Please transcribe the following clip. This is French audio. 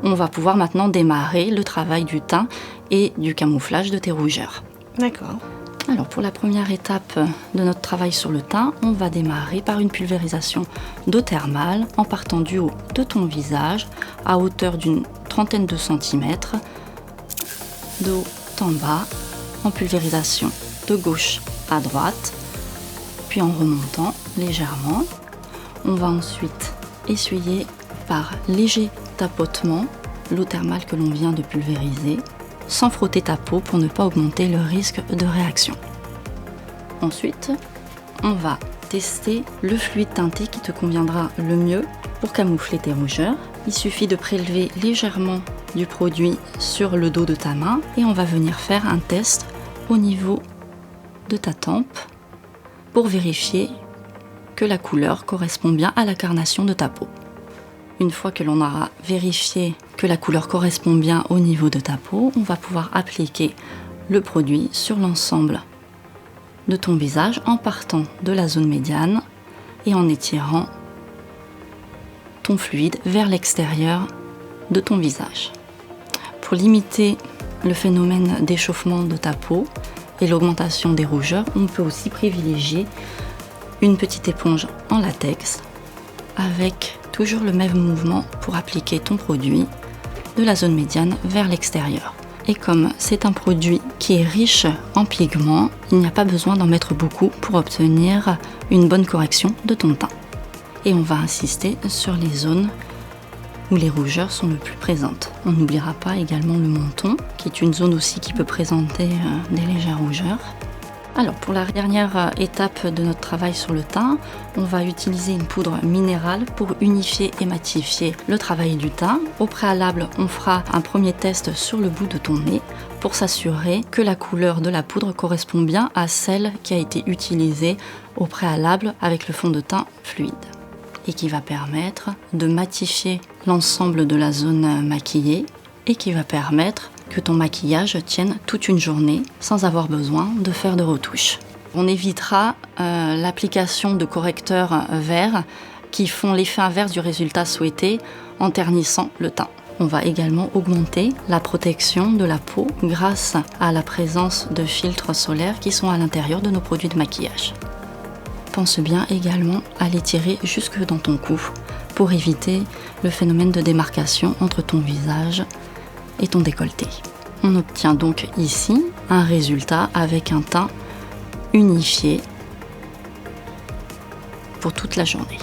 on va pouvoir maintenant démarrer le travail du teint et du camouflage de tes rougeurs. D'accord. Alors pour la première étape de notre travail sur le teint, on va démarrer par une pulvérisation d'eau thermale en partant du haut de ton visage à hauteur d'une trentaine de centimètres, de haut en bas, en pulvérisation de gauche à droite, puis en remontant légèrement. On va ensuite essuyer par léger tapotement l'eau thermale que l'on vient de pulvériser, sans frotter ta peau pour ne pas augmenter le risque de réaction. Ensuite, on va tester le fluide teinté qui te conviendra le mieux pour camoufler tes rougeurs. Il suffit de prélever légèrement du produit sur le dos de ta main et on va venir faire un test au niveau de ta tempe pour vérifier que la couleur correspond bien à la carnation de ta peau. Une fois que l'on aura vérifié que la couleur correspond bien au niveau de ta peau, on va pouvoir appliquer le produit sur l'ensemble de ton visage en partant de la zone médiane et en étirant ton fluide vers l'extérieur de ton visage. Pour limiter le phénomène d'échauffement de ta peau et l'augmentation des rougeurs, on peut aussi privilégier une petite éponge en latex avec toujours le même mouvement pour appliquer ton produit de la zone médiane vers l'extérieur. Et comme c'est un produit qui est riche en pigments, il n'y a pas besoin d'en mettre beaucoup pour obtenir une bonne correction de ton teint. Et on va insister sur les zones où les rougeurs sont le plus présentes. On n'oubliera pas également le menton, qui est une zone aussi qui peut présenter des légères rougeurs. Alors pour la dernière étape de notre travail sur le teint, on va utiliser une poudre minérale pour unifier et matifier le travail du teint. Au préalable, on fera un premier test sur le bout de ton nez pour s'assurer que la couleur de la poudre correspond bien à celle qui a été utilisée au préalable avec le fond de teint fluide et qui va permettre de matifier l'ensemble de la zone maquillée et qui va permettre que ton maquillage tienne toute une journée sans avoir besoin de faire de retouches. On évitera l'application de correcteurs verts qui font l'effet inverse du résultat souhaité en ternissant le teint. On va également augmenter la protection de la peau grâce à la présence de filtres solaires qui sont à l'intérieur de nos produits de maquillage. Pense bien également à les tirer jusque dans ton cou pour éviter le phénomène de démarcation entre ton visage et ton décolleté. On obtient donc ici un résultat avec un teint unifié pour toute la journée.